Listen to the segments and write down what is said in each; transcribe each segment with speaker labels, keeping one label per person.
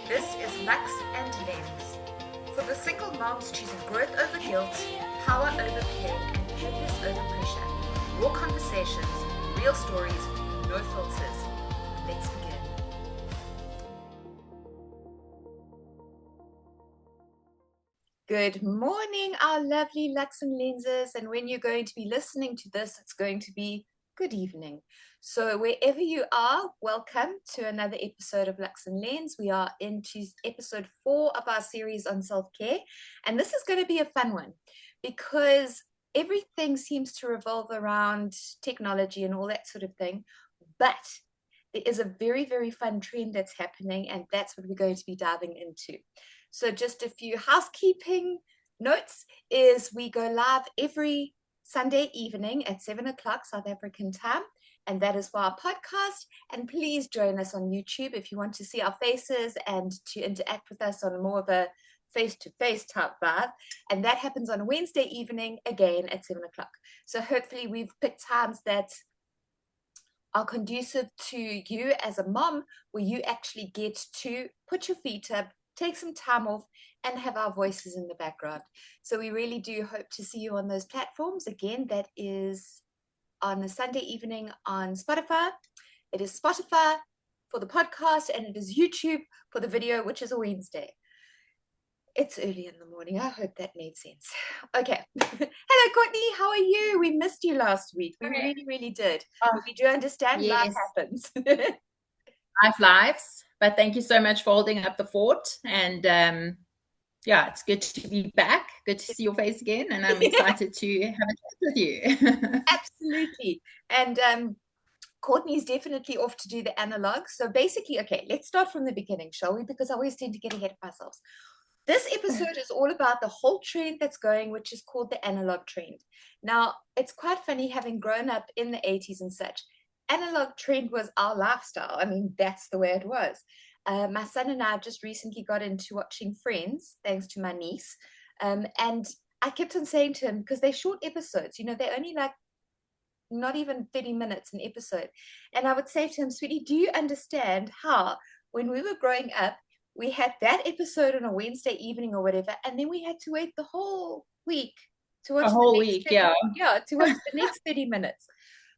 Speaker 1: This is Luxe and Lens. For the single moms choosing growth over guilt, power over pain, and purpose over pressure. Raw conversations, real stories, no filters. Let's begin. Good morning, our lovely Luxe and Lenses. And when you're going to be listening to this, it's going to be good evening. So wherever you are, welcome to another episode of Luxe and Lens. We are into episode 4 of our series on self-care. And this is going to be a fun one because everything seems to revolve around technology and all that sort of thing. But there is a very, very fun trend that's happening, and that's what we're going to be diving into. So just a few housekeeping notes is we go live every Sunday evening at 7 o'clock South African time, and that is for our podcast. And please join us on YouTube if you want to see our faces and to interact with us on more of a face-to-face type vibe. And that happens on Wednesday evening again at 7 o'clock. So hopefully we've picked times that are conducive to you as a mom, where you actually get to put your feet up, take some time off, and have our voices in the background. So we really do hope to see you on those platforms. Again, that is on a Sunday evening on Spotify. It is Spotify for the podcast, and it is YouTube for the video, which is a Wednesday. It's early in the morning. I hope that made sense. Okay. Hello, Courtney. How are you? We missed you last week. We really, really did. But we do understand life happens.
Speaker 2: Lives. But thank you so much for holding up the fort. And yeah, it's good to be back. Good to see your face again. And I'm excited to have a chat with you.
Speaker 1: Absolutely. And Courtney's definitely off to do the analog. So basically, okay, let's start from the beginning, shall we? Because I always tend to get ahead of ourselves. This episode is all about the whole trend that's going, which is called the analog trend. Now, it's quite funny, having grown up in the 80s and such. Analog trend was our lifestyle. I mean, that's the way it was. My son and I just recently got into watching Friends, thanks to my niece. And I kept on saying to him, because they're short episodes, you know, they're only like not even 30 minutes an episode. And I would say to him, sweetie, do you understand how when we were growing up, we had that episode on a Wednesday evening or whatever, and then we had to wait the whole week to watch
Speaker 2: the next 30,
Speaker 1: yeah, to watch the next 30 minutes.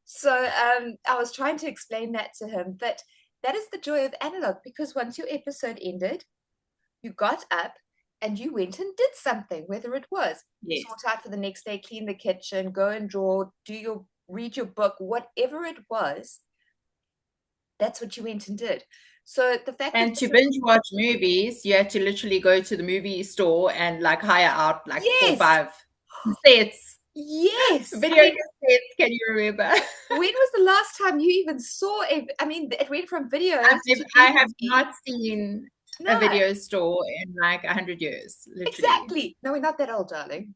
Speaker 1: So I was trying to explain that to him, but that is the joy of analog, because once your episode ended, you got up and you went and did something, whether it was sort out for the next day, clean the kitchen, go and draw, read your book, whatever it was, that's what you went and did. So the fact
Speaker 2: and to binge watch movies, you had to literally go to the movie store and like hire out like 4 or 5 sets.
Speaker 1: Yes.
Speaker 2: Video cassettes, can you remember?
Speaker 1: When was the last time you even saw I mean, it went from videos
Speaker 2: I have not seen a video store in like 100 years, literally.
Speaker 1: Exactly. No, we're not that old, darling.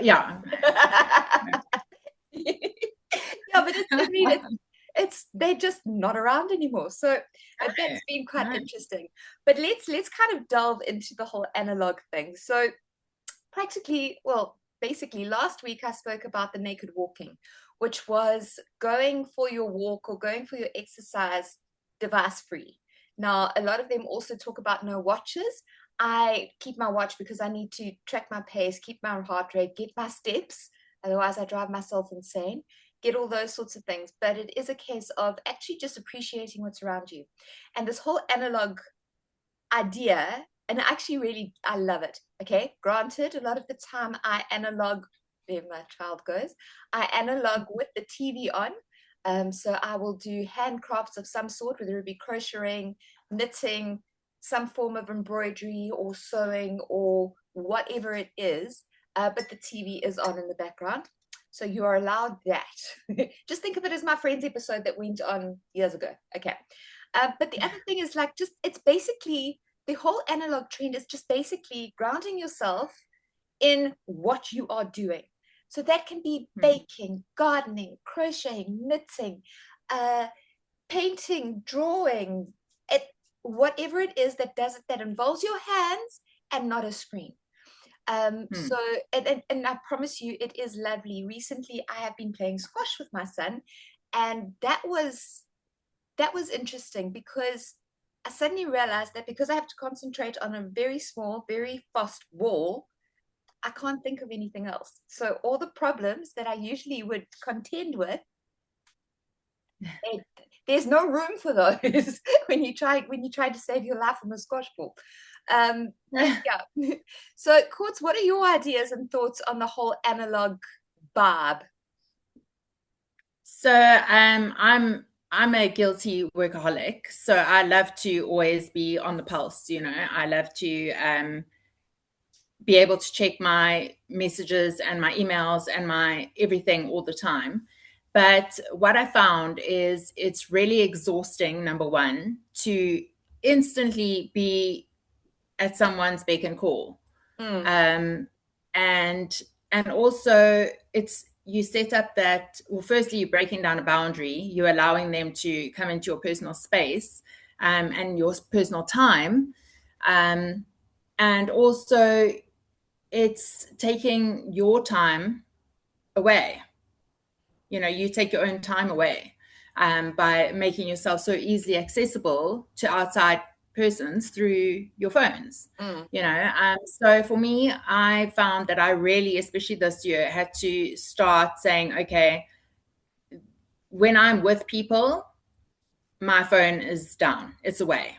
Speaker 2: Yeah.
Speaker 1: Yeah, but they're just not around anymore. So that's been quite interesting. But let's kind of delve into the whole analog thing. So basically last week I spoke about the naked walking, which was going for your walk or going for your exercise device free. Now, a lot of them also talk about no watches. I keep my watch because I need to track my pace, keep my heart rate, get my steps. Otherwise, I drive myself insane. Get all those sorts of things. But it is a case of actually just appreciating what's around you. And this whole analog idea, and actually I love it. Okay, granted, a lot of the time I analog, there my child goes, I analog with the TV on. So I will do handcrafts of some sort, whether it be crocheting, knitting, some form of embroidery or sewing or whatever it is. But the TV is on in the background. So you are allowed that. Just think of it as my Friends episode that went on years ago. Okay. But the other thing is it's basically, the whole analog trend is just basically grounding yourself in what you are doing. So that can be baking, gardening, crocheting, knitting, painting, drawing, whatever it is that involves your hands and not a screen. So and I promise you, it is lovely. Recently, I have been playing squash with my son, and that was interesting because I suddenly realized that because I have to concentrate on a very small, very fast wall, I can't think of anything else. So all the problems that I usually would contend with, it, there's no room for those when you try to save your life from a squash ball. But yeah. So, Courts, what are your ideas and thoughts on the whole analog vibe?
Speaker 2: So I'm a guilty workaholic. So I love to always be on the pulse, you know. I love to be able to check my messages and my emails and my everything all the time. But what I found is it's really exhausting, number one, to instantly be at someone's beck and call.
Speaker 1: Mm,
Speaker 2: Um, and also it's you set up that, well, firstly, you're breaking down a boundary, you're allowing them to come into your personal space, and your personal time. And also it's taking your time away. You know, you take your own time away, by making yourself so easily accessible to outside persons through your phones.
Speaker 1: mm,
Speaker 2: You know, so for me, I found that I really, especially this year, had to start saying, okay, when I'm with people, my phone is down, it's away,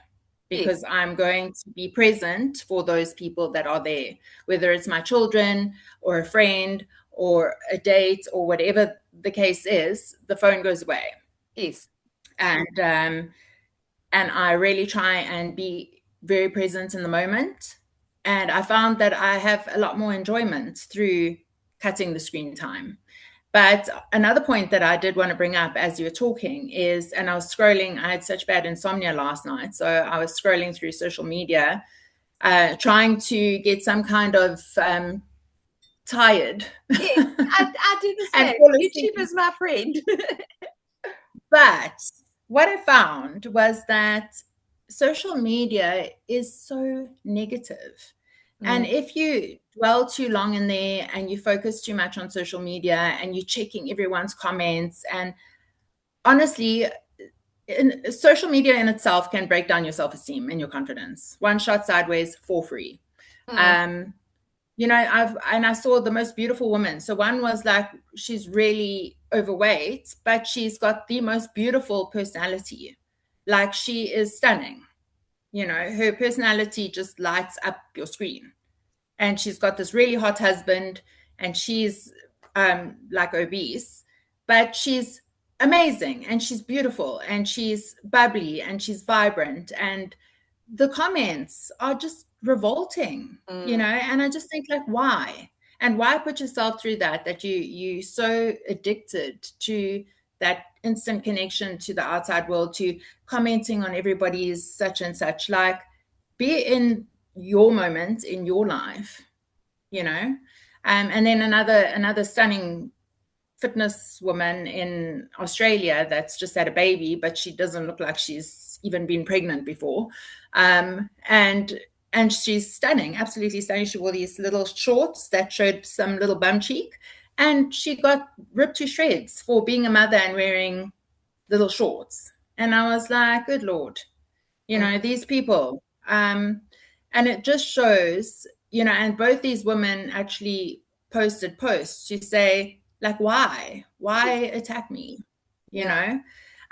Speaker 1: yes,
Speaker 2: because I'm going to be present for those people that are there, whether it's my children or a friend or a date or whatever the case is, the phone goes away.
Speaker 1: yes.
Speaker 2: And I really try and be very present in the moment. And I found that I have a lot more enjoyment through cutting the screen time. But another point that I did want to bring up as you were talking is, and I was scrolling, I had such bad insomnia last night. So I was scrolling through social media, trying to get some kind of tired
Speaker 1: Yes, I do the
Speaker 2: and
Speaker 1: same.
Speaker 2: fall asleep.
Speaker 1: YouTube is my friend.
Speaker 2: But what I found was that social media is so negative. And
Speaker 1: Mm,
Speaker 2: if you dwell too long in there and you focus too much on social media and you're checking everyone's comments, and honestly, social media in itself can break down your self-esteem and your confidence. One shot sideways for free.
Speaker 1: mm,
Speaker 2: Um, you know, I saw the most beautiful woman. So one was like, she's really overweight, but she's got the most beautiful personality. Like, she is stunning. You know, her personality just lights up your screen. And she's got this really hot husband, and she's like obese, but she's amazing and she's beautiful and she's bubbly and she's vibrant, and the comments are just revolting, you know.
Speaker 1: mm,
Speaker 2: And I just think, like, why? And why put yourself through that you so addicted to that instant connection to the outside world, to commenting on everybody's such and such. Like, be in your moment in your life, you know. And then another stunning fitness woman in Australia that's just had a baby, but she doesn't look like she's even been pregnant before. And she's stunning, absolutely stunning. She wore these little shorts that showed some little bum cheek, and she got ripped to shreds for being a mother and wearing little shorts. And I was like, good Lord, you
Speaker 1: mm,
Speaker 2: know, these people. And it just shows, you know, and both these women actually posted posts to say, like, why attack me, you
Speaker 1: yeah.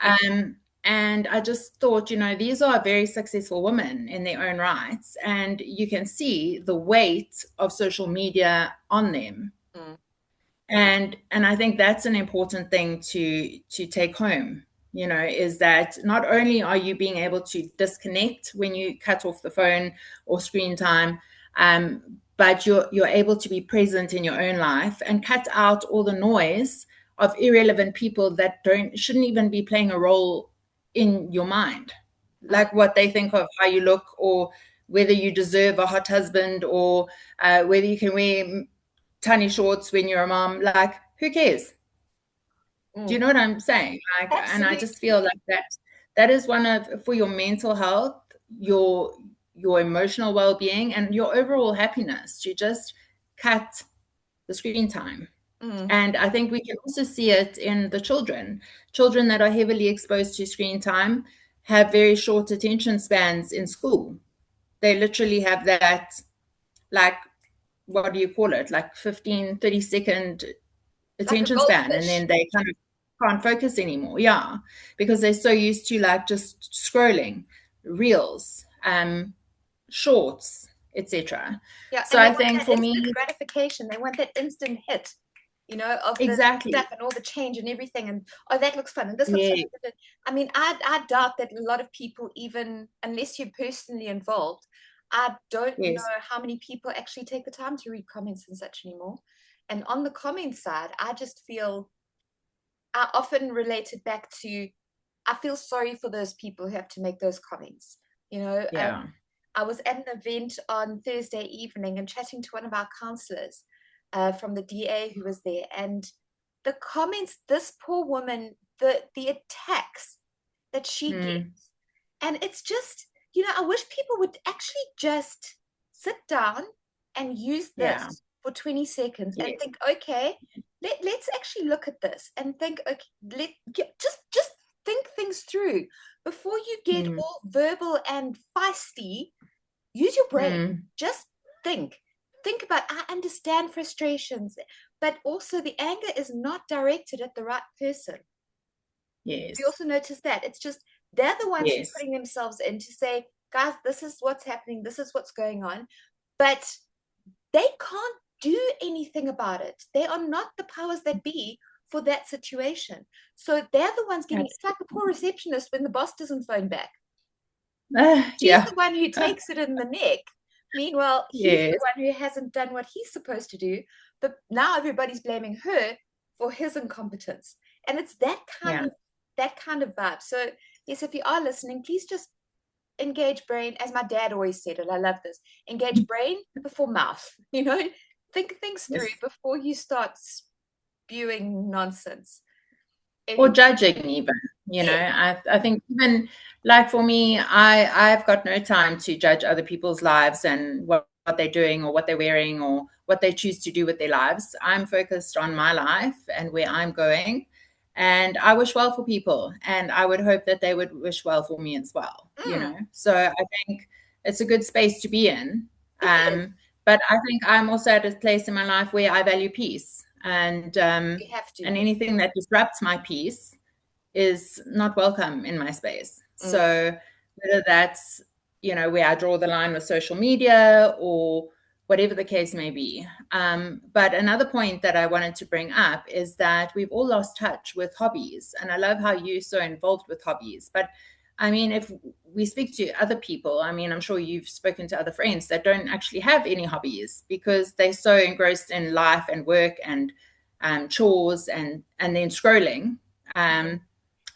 Speaker 2: know. And I just thought, you know, these are very successful women in their own rights, and you can see the weight of social media on them.
Speaker 1: Mm,
Speaker 2: And I think that's an important thing to take home, you know, is that not only are you being able to disconnect when you cut off the phone or screen time, but you're able to be present in your own life and cut out all the noise of irrelevant people that shouldn't even be playing a role in your mind,
Speaker 1: mm,
Speaker 2: like what they think of how you look, or whether you deserve a hot husband, or whether you can wear tiny shorts when you're a mom. Like, who cares? Do you
Speaker 1: mm.
Speaker 2: know what I'm saying? Like, and I just
Speaker 1: Absolutely.
Speaker 2: feel like that is one of, for your mental health, your emotional well-being, and your overall happiness, to just cut the screen time.
Speaker 1: Mm,
Speaker 2: And I think we can also see it in the children that are heavily exposed to screen time have very short attention spans in school. They literally have that, like, what do you call it? Like 15, 30-second
Speaker 1: Like a
Speaker 2: attention span. And
Speaker 1: goldfish.
Speaker 2: then they kind of can't focus anymore. Yeah. Because they're so used to like just scrolling, reels, shorts, etc.
Speaker 1: Yeah,
Speaker 2: So
Speaker 1: and they
Speaker 2: I
Speaker 1: want
Speaker 2: think
Speaker 1: that
Speaker 2: for
Speaker 1: instant
Speaker 2: me,
Speaker 1: gratification. They want that instant hit, of the
Speaker 2: exactly.
Speaker 1: stuff and all the change and everything. And oh, that looks fun, and this looks fun.
Speaker 2: Yeah.
Speaker 1: I mean, I doubt that a lot of people, even unless you're personally involved, I don't know
Speaker 2: Yes.
Speaker 1: how many people actually take the time to read comments and such anymore. And on the comments side, I just feel I often relate it back to I feel sorry for those people who have to make those comments. You know,
Speaker 2: Yeah.
Speaker 1: I was at an event on Thursday evening and chatting to one of our counselors from the DA who was there, and the comments, this poor woman, the attacks that she
Speaker 2: Mm.
Speaker 1: gets, and it's just, I wish people would actually just sit down and use
Speaker 2: Yeah.
Speaker 1: this for 20 seconds and
Speaker 2: Yes.
Speaker 1: think, okay, let's actually look at this and think, okay, just think things through before you get
Speaker 2: Mm.
Speaker 1: all verbal and feisty. Use your brain.
Speaker 2: Mm.
Speaker 1: Just think about, I understand frustrations, but also the anger is not directed at the right person. We
Speaker 2: Yes.
Speaker 1: also notice that it's just they're the ones who are
Speaker 2: Yes.
Speaker 1: putting themselves in to say, guys, this is what's happening, this is what's going on, but they can't do anything about it. They are not the powers that be for that situation. So they're the ones getting,
Speaker 2: That's
Speaker 1: it's like a poor receptionist when the boss doesn't phone back. She's
Speaker 2: yeah.
Speaker 1: the one who takes it in the neck. Meanwhile, he's the
Speaker 2: Yes.
Speaker 1: one who hasn't done what he's supposed to do. But now everybody's blaming her for his incompetence. And it's
Speaker 2: Yeah.
Speaker 1: that kind of vibe. So yes, if you are listening, please just engage brain, as my dad always said it. I love this. Engage brain before mouth. Think things through
Speaker 2: Yes.
Speaker 1: before you start spewing nonsense.
Speaker 2: Or
Speaker 1: Anyway,
Speaker 2: judging even,
Speaker 1: yes.
Speaker 2: I think even like for me, I've got no time to judge other people's lives and what they're doing or what they're wearing or what they choose to do with their lives. I'm focused on my life and where I'm going, and I wish well for people, and I would hope that they would wish well for me as well,
Speaker 1: Mm,
Speaker 2: so I think it's a good space to be in.
Speaker 1: it is.
Speaker 2: But I think I'm also at a place in my life where I value peace,
Speaker 1: You have to,
Speaker 2: and
Speaker 1: yes.
Speaker 2: anything that disrupts my peace is not welcome in my space.
Speaker 1: Mm,
Speaker 2: So whether that's, where I draw the line with social media or whatever the case may be. But another point that I wanted to bring up is that we've all lost touch with hobbies. And I love how you're so involved with hobbies. But I mean, if we speak to other people, I mean, I'm sure you've spoken to other friends that don't actually have any hobbies because they're so engrossed in life and work and chores and then scrolling. Um,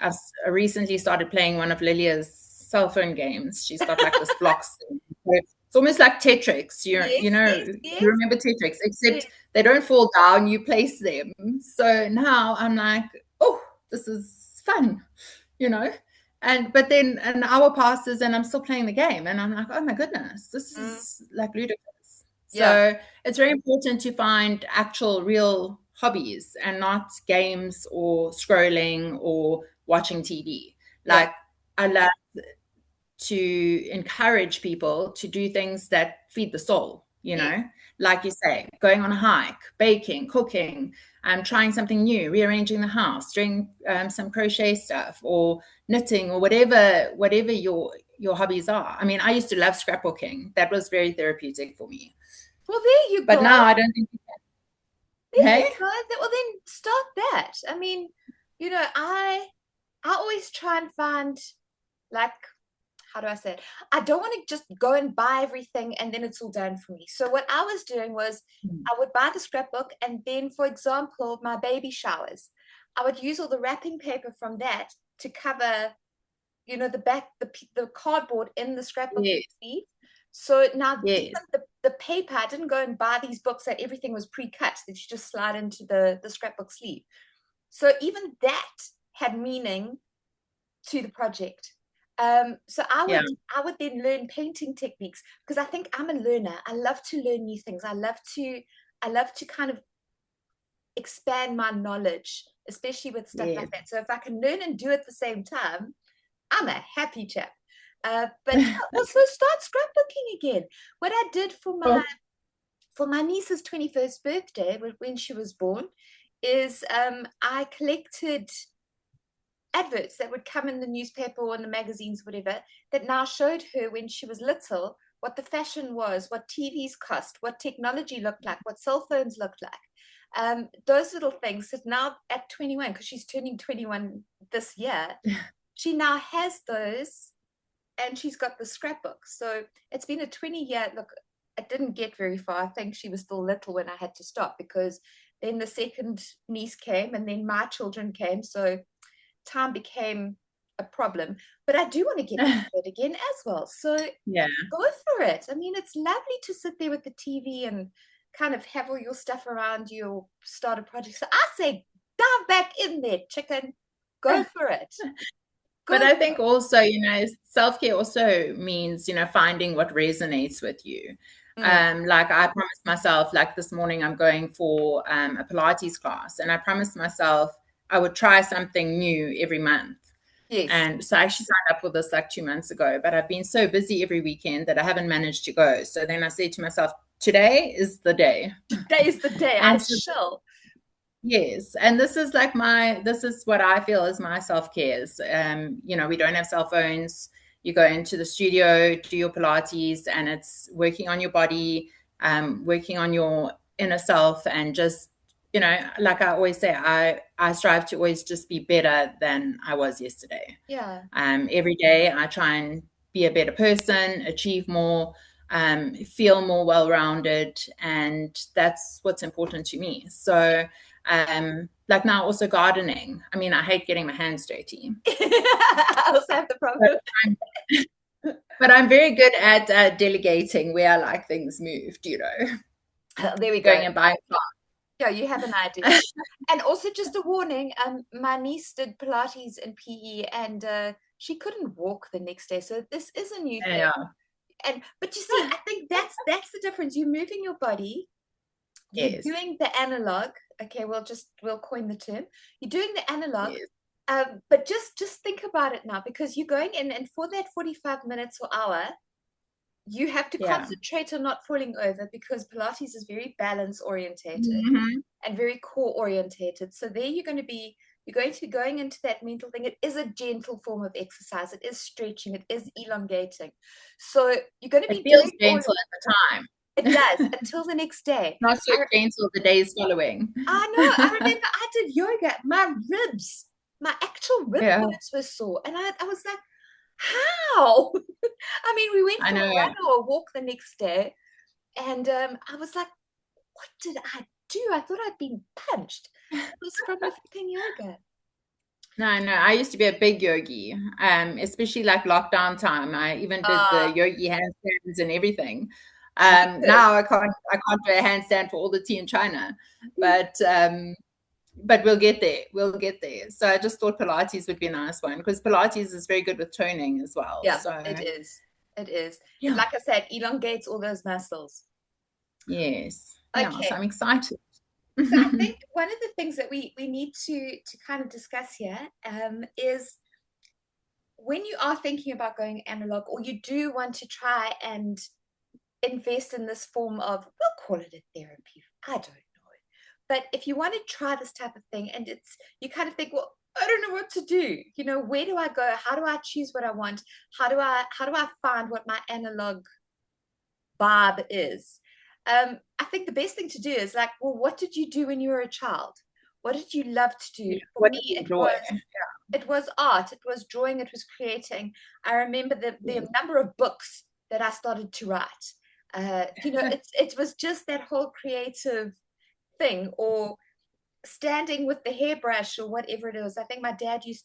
Speaker 2: I've recently started playing one of Lilia's cell phone games. She's got like this blocks. It's almost like Tetris.
Speaker 1: yes, yes,
Speaker 2: You
Speaker 1: yes,
Speaker 2: remember Tetris, except
Speaker 1: yes.
Speaker 2: they don't fall down. You place them. So now I'm like, oh, this is fun, you know. But then an hour passes and I'm still playing the game, and I'm like, oh my goodness, this
Speaker 1: Mm,
Speaker 2: is like ludicrous.
Speaker 1: yeah,
Speaker 2: So it's very important to find actual, real hobbies and not games or scrolling or watching TV.
Speaker 1: yeah.
Speaker 2: Like, I love to encourage people to do things that feed the soul,
Speaker 1: Yes.
Speaker 2: like you say, going on a hike, baking, cooking, trying something new, rearranging the house, doing some crochet stuff or knitting or whatever your hobbies are. I mean, I used to love scrapbooking. That was very therapeutic for me.
Speaker 1: Well, there you
Speaker 2: But
Speaker 1: go.
Speaker 2: now I don't think,
Speaker 1: There you
Speaker 2: hey?
Speaker 1: go. Well, then start that. I mean, I always try and find, like, how do I say it? I don't want to just go and buy everything and then it's all done for me. So what I was doing was I would buy the scrapbook, and then, for example, my baby showers, I would use all the wrapping paper from that to cover, the back, the cardboard in the scrapbook
Speaker 2: Yes,
Speaker 1: sleeve. So now even
Speaker 2: yes,
Speaker 1: the paper, I didn't go and buy these books that everything was pre-cut that you just slide into the scrapbook sleeve. So even that had meaning to the project. So
Speaker 2: yeah,
Speaker 1: I would then learn painting techniques because I think I'm a learner. I love to learn new things. I love to kind of expand my knowledge, especially with stuff
Speaker 2: yes,
Speaker 1: like that. So if I can learn and do at the same time, I'm a happy chap. But yeah, also start scrapbooking again. What I did
Speaker 2: Oh,
Speaker 1: for my niece's 21st birthday, when she was born, is I collected adverts that would come in the newspaper or in the magazines, whatever, that now showed her when she was little what the fashion was, what TVs cost, what technology looked like, what cell phones looked like. Those little things that now at 21, because she's turning 21 this year, she now has those and she's got the scrapbook. So it's been a 20-year look. It didn't get very far. I think she was still little when I had to stop, because then the second niece came and then my children came. So time became a problem. But I do want to get into it again as well. So
Speaker 2: yeah.
Speaker 1: go for it. I mean, it's lovely to sit there with the TV and kind of have all your stuff around you or start a project. So I say, dive back in there, chicken. Go for it.
Speaker 2: But I think also, self-care also means, finding what resonates with you. Like I promised myself, like this morning, I'm going for a Pilates class, and I promised myself I would try something new every month.
Speaker 1: Yes.
Speaker 2: And so I actually signed up for this like 2 months ago, but I've been so busy every weekend that I haven't managed to go. So then I said to myself, today is the day.
Speaker 1: Today is the day. I
Speaker 2: And so,
Speaker 1: shall.
Speaker 2: yes, and this is like this is what I feel is my self-care. We don't have cell phones. You go into the studio, do your Pilates, and it's working on your body, working on your inner self, and just, like I always say, I strive to always just be better than I was yesterday.
Speaker 1: Yeah.
Speaker 2: Every day I try and be a better person, achieve more, feel more well-rounded, and that's what's important to me. So like now also gardening. I mean, I hate getting my hands dirty.
Speaker 1: I also have the problem.
Speaker 2: But I'm very good at delegating where I like things moved,
Speaker 1: There we
Speaker 2: going
Speaker 1: go.
Speaker 2: and buying
Speaker 1: Yeah, you have an idea. And also just a warning, my niece did Pilates and PE and she couldn't walk the next day. So this is a new thing.
Speaker 2: yeah.
Speaker 1: But you see, I think that's the difference. You're moving your body, you're
Speaker 2: Yes.
Speaker 1: doing the analog. Okay, we'll coin the term. You're doing the analog.
Speaker 2: Yes.
Speaker 1: But just think about it now, because you're going in and for that 45 minutes or hour, you have to
Speaker 2: Yeah.
Speaker 1: concentrate on not falling over, because Pilates is very balance orientated
Speaker 2: Mm-hmm.
Speaker 1: and very core orientated. So there you're going to be going into that mental thing. It is a gentle form of exercise. It is stretching. It is elongating. So you're going to
Speaker 2: It
Speaker 1: be
Speaker 2: feels
Speaker 1: doing
Speaker 2: gentle at the time.
Speaker 1: it does until the next day.
Speaker 2: Not so gentle the days following.
Speaker 1: I know. I remember I did yoga. My actual rib
Speaker 2: Yeah.
Speaker 1: bones were sore. And I was like, how? I mean, we went
Speaker 2: I
Speaker 1: for a
Speaker 2: know.
Speaker 1: run or a walk the next day. And I was like, what did I do? I thought I'd been punched. It was from the flipping yoga.
Speaker 2: No, I used to be a big yogi, especially like lockdown time. I even did the yogi handstands and everything. Now I can't do a handstand for all the tea in China, but we'll get there. We'll get there. So I just thought Pilates would be a nice one, because Pilates is very good with toning as well.
Speaker 1: Yeah,
Speaker 2: So
Speaker 1: it is. It is.
Speaker 2: yeah,
Speaker 1: Like I said, elongates all those muscles.
Speaker 2: yes, yeah. So
Speaker 1: Okay.
Speaker 2: I'm excited.
Speaker 1: So I think one of the things that we need to kind of discuss here is when you are thinking about going analog, or you do want to try and invest in this form of, we'll call it a therapy. I don't know. But if you want to try this type of thing, and you kind of think, well, I don't know what to do. Where do I go? How do I choose what I want? How do I find what my analog vibe is? I think the best thing to do is like, well, what did you do when you were a child? What did you love to do?
Speaker 2: Yeah.
Speaker 1: For
Speaker 2: What
Speaker 1: me,
Speaker 2: do you enjoy?
Speaker 1: it was art, it was drawing, it was creating. I remember the number of books that I started to write. It was just that whole creative thing, or standing with the hairbrush or whatever it is. I think my dad he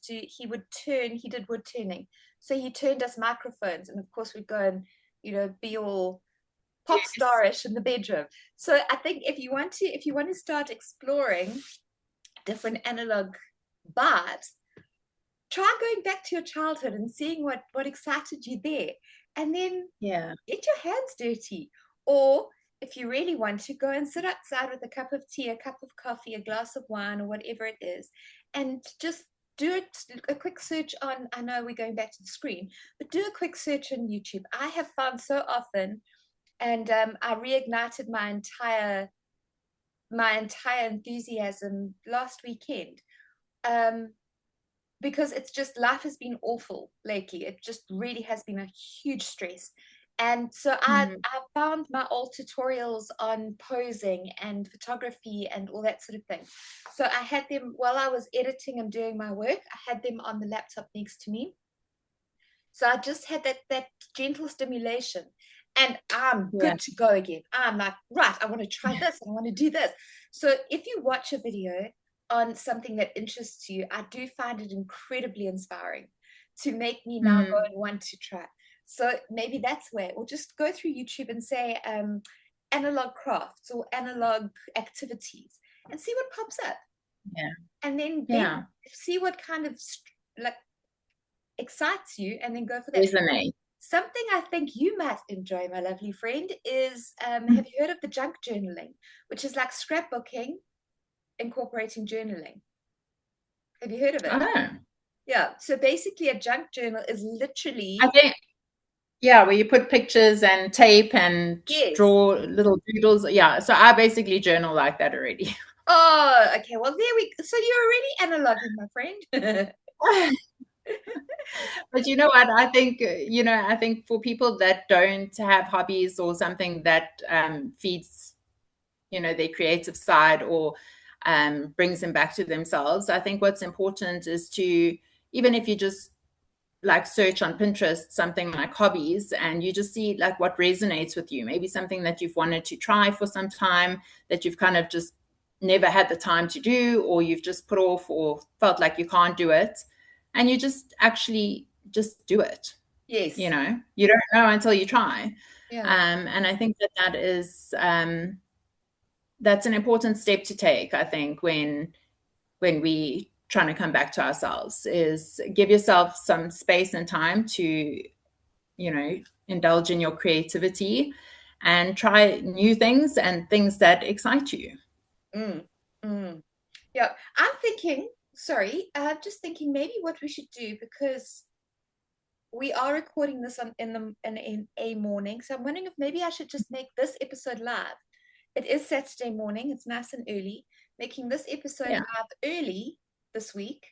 Speaker 1: did wood turning. So he turned us microphones, and of course we'd go and, be all pop
Speaker 2: Yes.
Speaker 1: starish in the bedroom. So I think if you want to start exploring different analog vibes, try going back to your childhood and seeing what excited you there, and then
Speaker 2: Yeah.
Speaker 1: get your hands dirty. Or if you really want to, go and sit outside with a cup of tea, a cup of coffee, a glass of wine, or whatever it is, and just do a quick search on, I know we're going back to the screen, but do a quick search on YouTube. I have found so often, and I reignited my entire enthusiasm last weekend, because it's just, life has been awful lately. It just really has been a huge stress. And so I found my old tutorials on posing and photography and all that sort of thing. So I had them while I was editing and doing my work. I had them on the laptop next to me. So I just had that gentle stimulation, and I'm
Speaker 2: Yeah.
Speaker 1: good to go again. I'm like, right, I want to try this and I want to do this. So if you watch a video on something that interests you, I do find it incredibly inspiring to make me now go and want to try. So maybe that's where, or just go through YouTube and say analog crafts or analog activities and see what pops up.
Speaker 2: Yeah.
Speaker 1: And then
Speaker 2: Yeah.
Speaker 1: see what kind of like excites you, and then go for that.
Speaker 2: Resonate.
Speaker 1: Something I think you might enjoy, my lovely friend, is have you heard of the junk journaling, which is like scrapbooking incorporating journaling? Have you heard of it?
Speaker 2: Oh,
Speaker 1: Yeah. So basically, a junk journal is literally,
Speaker 2: I think, yeah, where you put pictures and tape and
Speaker 1: yes.
Speaker 2: draw little doodles. Yeah. So I basically journal like that already.
Speaker 1: Oh, okay. Well, there we go. So you're already analoging, my friend.
Speaker 2: But you know what? I think, I think for people that don't have hobbies or something that feeds, their creative side or brings them back to themselves, I think what's important is to, even if you just like search on Pinterest something like hobbies, and you just see like what resonates with you, maybe something that you've wanted to try for some time that you've kind of just never had the time to do, or you've just put off or felt like you can't do it, and you just actually just do it.
Speaker 1: Yes.
Speaker 2: You don't know until you try.
Speaker 1: Yeah.
Speaker 2: And I think that is that's an important step to take, I think, when we trying to come back to ourselves, is give yourself some space and time to, indulge in your creativity and try new things and things that excite you.
Speaker 1: Mm, mm. Yeah. I'm thinking, sorry, I'm just thinking maybe what we should do, because we are recording this in a morning. So I'm wondering if maybe I should just make this episode live. It is Saturday morning. It's nice and early. Making this episode
Speaker 2: Yeah.
Speaker 1: live early this week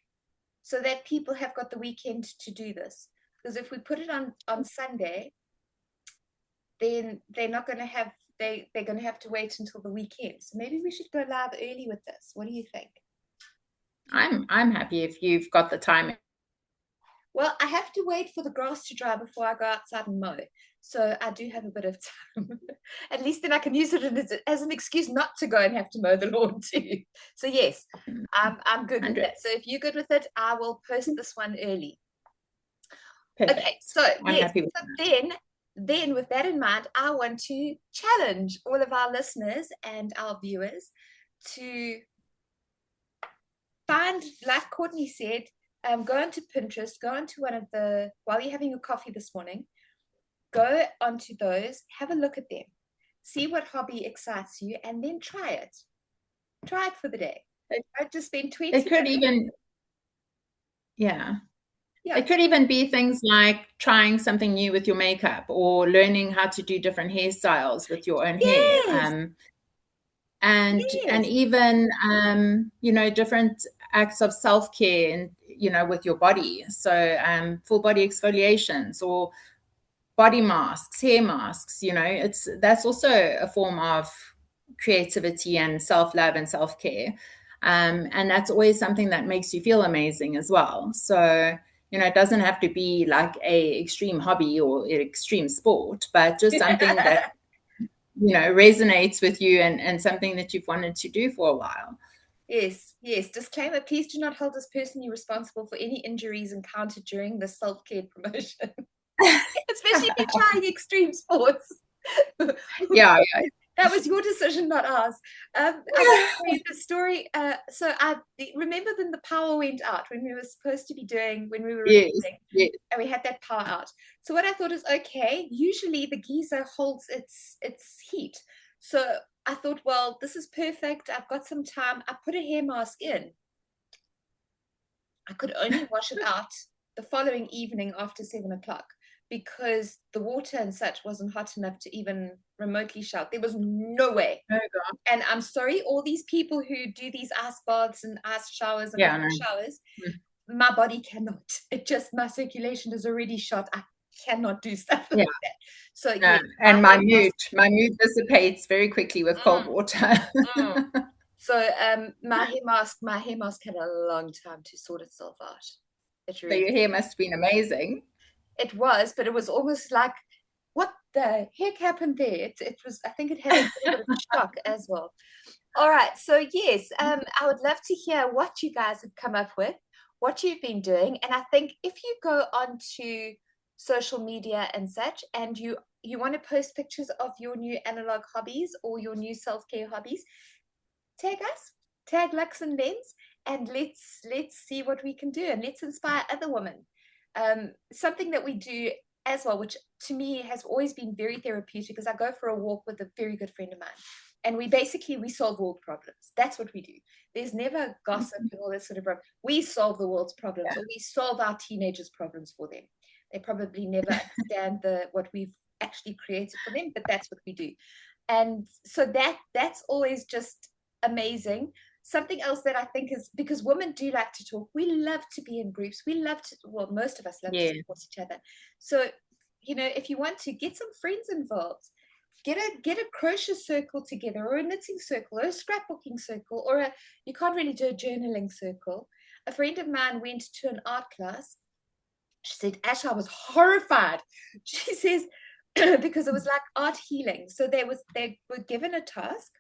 Speaker 1: so that people have got the weekend to do this. Because if we put it on Sunday, then they're not going to have they're going to have to wait until the weekend. So maybe we should go live early with this. What do you think?
Speaker 2: I'm happy if you've got the time.
Speaker 1: Well, I have to wait for the grass to dry before I go outside and mow. So I do have a bit of time. At least then I can use it as an excuse not to go and have to mow the lawn too. So yes, I'm good with that. So
Speaker 2: Hundreds.
Speaker 1: if you're good with it, I will post this one early. Okay,
Speaker 2: Perfect.
Speaker 1: so
Speaker 2: I'm
Speaker 1: yes,
Speaker 2: happy with
Speaker 1: so
Speaker 2: that.
Speaker 1: then with that in mind, I want to challenge all of our listeners and our viewers to find, like Courtney said, go onto Pinterest, go onto one of the, while you're having your coffee this morning, go onto those, have a look at them, see what hobby excites you, and then try it. Try it for the day. Don't just spend 20
Speaker 2: It could
Speaker 1: minutes.
Speaker 2: even, yeah.
Speaker 1: Yeah.
Speaker 2: It could even be things like trying something new with your makeup, or learning how to do different hairstyles with your own hair.
Speaker 1: Yes.
Speaker 2: And
Speaker 1: Yes.
Speaker 2: even different acts of self-care, and with your body. So full body exfoliations, or body masks, hair masks, that's also a form of creativity and self-love and self-care. And that's always something that makes you feel amazing as well. So it doesn't have to be like a extreme hobby or an extreme sport, but just something that resonates with you, and something that you've wanted to do for a while.
Speaker 1: Yes, yes. Disclaimer, please do not hold us personally responsible for any injuries encountered during the self-care promotion, especially if you're trying extreme sports.
Speaker 2: Yeah,
Speaker 1: That was your decision, not ours. I got to tell you the story. So I remember when the power went out, when we were supposed to be doing, when we were
Speaker 2: yes,
Speaker 1: recording,
Speaker 2: yes.
Speaker 1: and we had that power out. So what I thought is, okay, usually the geyser holds its heat. So I thought, well, this is perfect. I've got some time. I put a hair mask in. I could only wash it out the following evening after 7 o'clock because the water and such wasn't hot enough to even remotely shout. There was no way.
Speaker 2: Oh God.
Speaker 1: And I'm sorry, all these people who do these ice baths and ice showers and
Speaker 2: Yeah, no.
Speaker 1: showers, my body cannot. It just, my circulation is already shot. I cannot do stuff like that. So
Speaker 2: yeah, and my mood dissipates very quickly with cold water.
Speaker 1: So my hair mask had a long time to sort itself out.
Speaker 2: So your hair must have been amazing.
Speaker 1: It was, but it was almost like, what the heck happened there? It was, I think it had a little bit of shock as well. All right, so yes, I would love to hear what you guys have come up with, what you've been doing, and I think if you go onto social media and such, and you want to post pictures of your new analog hobbies or your new self-care hobbies, tag us, tag Luxe Lens, and let's see what we can do, and let's inspire other women. Something that we do as well, which to me has always been very therapeutic, because I go for a walk with a very good friend of mine, and we solve world problems. That's what we do. There's never gossip and all that sort of problem. We solve the world's problems, or we solve our teenagers' problems for them. They probably never understand what we've actually created for them, but that's what we do. And so that's always just amazing. Something else that I think is, because women do like to talk, we love to be in groups. We love to, well, most of us love to support each other. So, if you want to get some friends involved, get a crochet circle together, or a knitting circle, or a scrapbooking circle, or you can't really do a journaling circle. A friend of mine went to an art class. She said, Ash, I was horrified. She says, because it was like art healing. So they were given a task.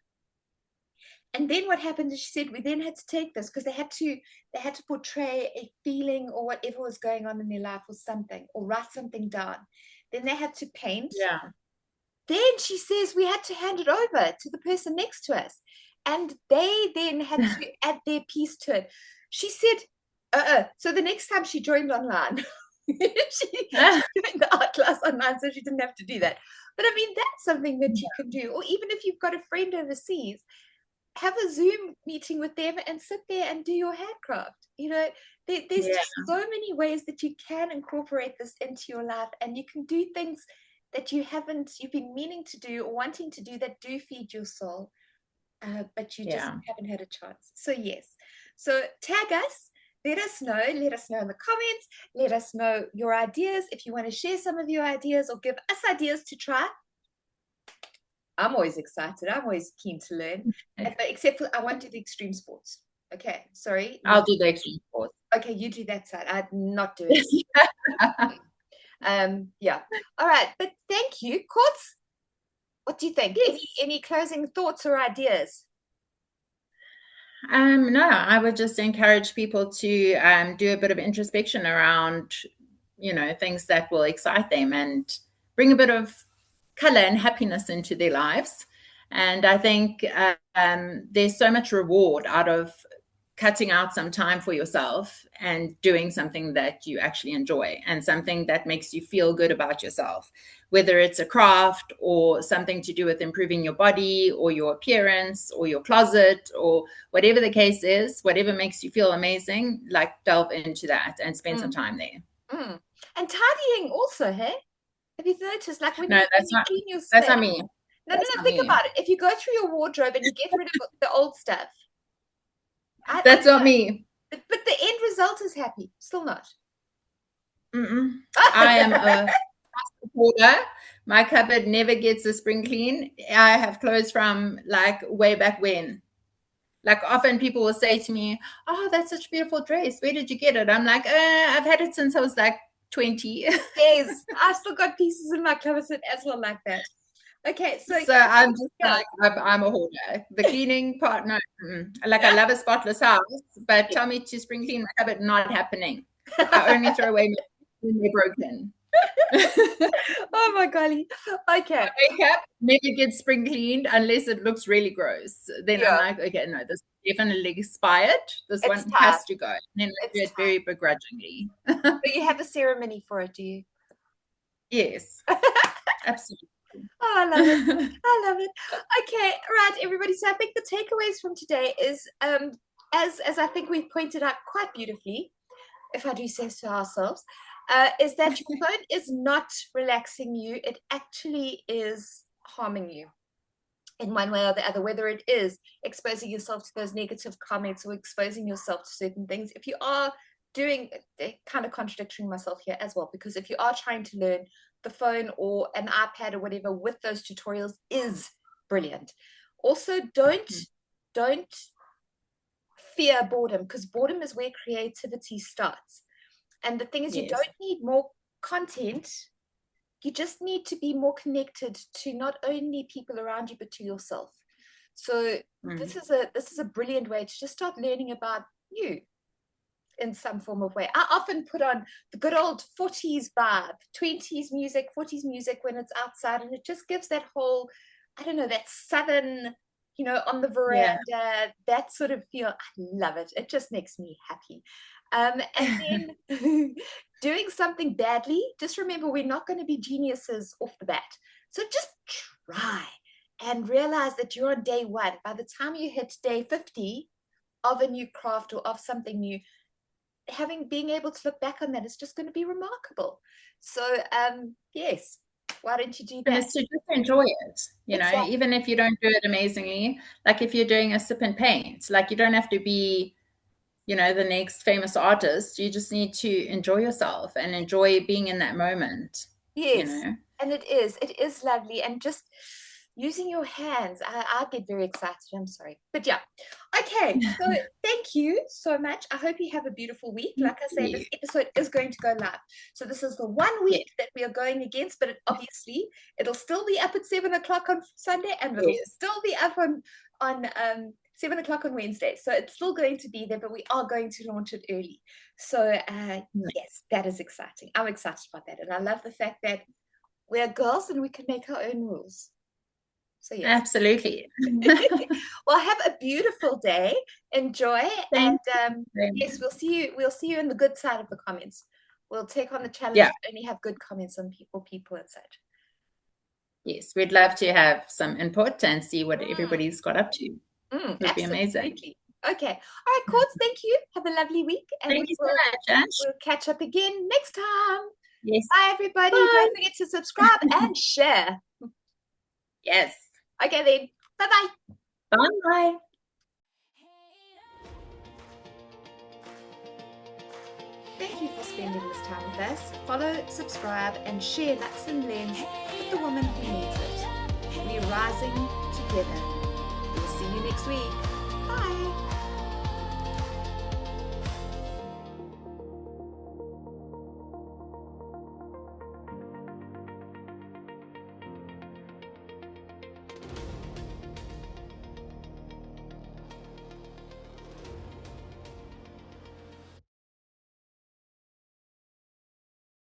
Speaker 1: And then what happened is, she said, we then had to take this, because they had to portray a feeling or whatever was going on in their life, or something, or write something down. Then they had to paint.
Speaker 2: Yeah.
Speaker 1: Then she says we had to hand it over to the person next to us, and they then had to add their piece to it. She said, so the next time she joined online, she joined the art class online, so she didn't have to do that. But I mean, that's something that you can do. Or even if you've got a friend overseas, have a Zoom meeting with them and sit there and do your handcraft. There's just so many ways that you can incorporate this into your life, and you can do things that you've been meaning to do or wanting to do, that do feed your soul, but you just haven't had a chance. So yes, so tag us, let us know in the comments, let us know your ideas. If you want to share some of your ideas or give us ideas to try, I'm always excited. I'm always keen to learn. Except for, I won't do the extreme sports. Okay, sorry.
Speaker 2: I'll do the extreme sports.
Speaker 1: Okay, you do that side. I'd not do it. Yeah. All right. But thank you. Quartz, what do you think? Yes. Any closing thoughts or ideas?
Speaker 2: No, I would just encourage people to do a bit of introspection around, things that will excite them and bring a bit of color and happiness into their lives. And I think there's so much reward out of cutting out some time for yourself and doing something that you actually enjoy, and something that makes you feel good about yourself, whether it's a craft or something to do with improving your body or your appearance or your closet, or whatever the case is. Whatever makes you feel amazing, like delve into that and spend some time there.
Speaker 1: And tidying also, hey? Have you noticed, like when you clean your space?
Speaker 2: That's not me.
Speaker 1: No, think about it. If you go through your wardrobe and you get rid of the old stuff.
Speaker 2: That's not me.
Speaker 1: But the end result is happy. Still not.
Speaker 2: I am a hoarder. My cupboard never gets a spring clean. I have clothes from like way back when. Like often people will say to me, oh, that's such a beautiful dress. Where did you get it? I'm like, I've had it since I was like 20.
Speaker 1: Yes, I've still got pieces in my closet as well like that. Okay, so
Speaker 2: I'm just like, I'm a hoarder. The cleaning part, no. I love a spotless house, but tell me to spring clean my cupboard, not happening. I only throw away when they're broken.
Speaker 1: Oh my golly. Okay.
Speaker 2: Makeup never gets spring cleaned unless it looks really gross. Then I'm like, okay, no, this is definitely expired. This one has to go. And then I do it very begrudgingly.
Speaker 1: But you have a ceremony for it, do you?
Speaker 2: Yes. Absolutely.
Speaker 1: Oh, I love it. I love it. Okay, right, everybody. So I think the takeaways from today is, as I think we've pointed out quite beautifully, if I do say so ourselves, is that your phone is not relaxing you. It actually is harming you in one way or the other, whether it is exposing yourself to those negative comments or exposing yourself to certain things. If you are doing, kind of contradicting myself here as well, because if you are trying to learn, the phone or an iPad or whatever with those tutorials is brilliant. Also, don't fear boredom, because boredom is where creativity starts. And the thing is, you don't need more content. You just need to be more connected to not only people around you, but to yourself. So this is a brilliant way to just start learning about you in some form of way. I often put on the good old 40s vibe, 20s music, 40s music when it's outside, and it just gives that whole, I don't know, that southern, on the veranda, that sort of feel. I love it. It just makes me happy. And then doing something badly, just remember, we're not going to be geniuses off the bat. So just try and realize that you're on day one. By the time you hit day 50 of a new craft or of something new, being able to look back on that is just going to be remarkable. So yes, why don't you do that?
Speaker 2: And it's to just enjoy it,
Speaker 1: Exactly.
Speaker 2: even if you don't do it amazingly. Like if you're doing a sip and paint, like you don't have to be, the next famous artist. You just need to enjoy yourself and enjoy being in that moment.
Speaker 1: Yes, and it is lovely, and just using your hands. I get very excited. I'm sorry, but yeah. Okay, so thank you so much. I hope you have a beautiful week. Like I say, this episode is going to go live. So this is the 1 week that we are going against, but obviously it'll still be up at 7 o'clock on Sunday, and it'll still be up on 7 o'clock on Wednesday. So it's still going to be there, but we are going to launch it early. So yes, that is exciting. I'm excited about that. And I love the fact that we're girls and we can make our own rules. So yes.
Speaker 2: Absolutely.
Speaker 1: Well, have a beautiful day. Enjoy. And yes, we'll see you in the good side of the comments. We'll take on the challenge to only have good comments on people and such.
Speaker 2: Yes, we'd love to have some input and see what everybody's got up to. It would be amazing.
Speaker 1: Okay. All right, Courts, thank you. Have a lovely week. And
Speaker 2: thank you so much, Ash.
Speaker 1: We'll catch up again next time.
Speaker 2: Yes.
Speaker 1: Bye, everybody.
Speaker 2: Bye.
Speaker 1: Don't forget to subscribe and share.
Speaker 2: Yes.
Speaker 1: Okay, then. Bye-bye.
Speaker 2: Bye.
Speaker 1: Thank you for spending this time with us. Follow, subscribe, and share Luxe Lens with the woman who needs it. We're rising together. We'll see you next week. Bye.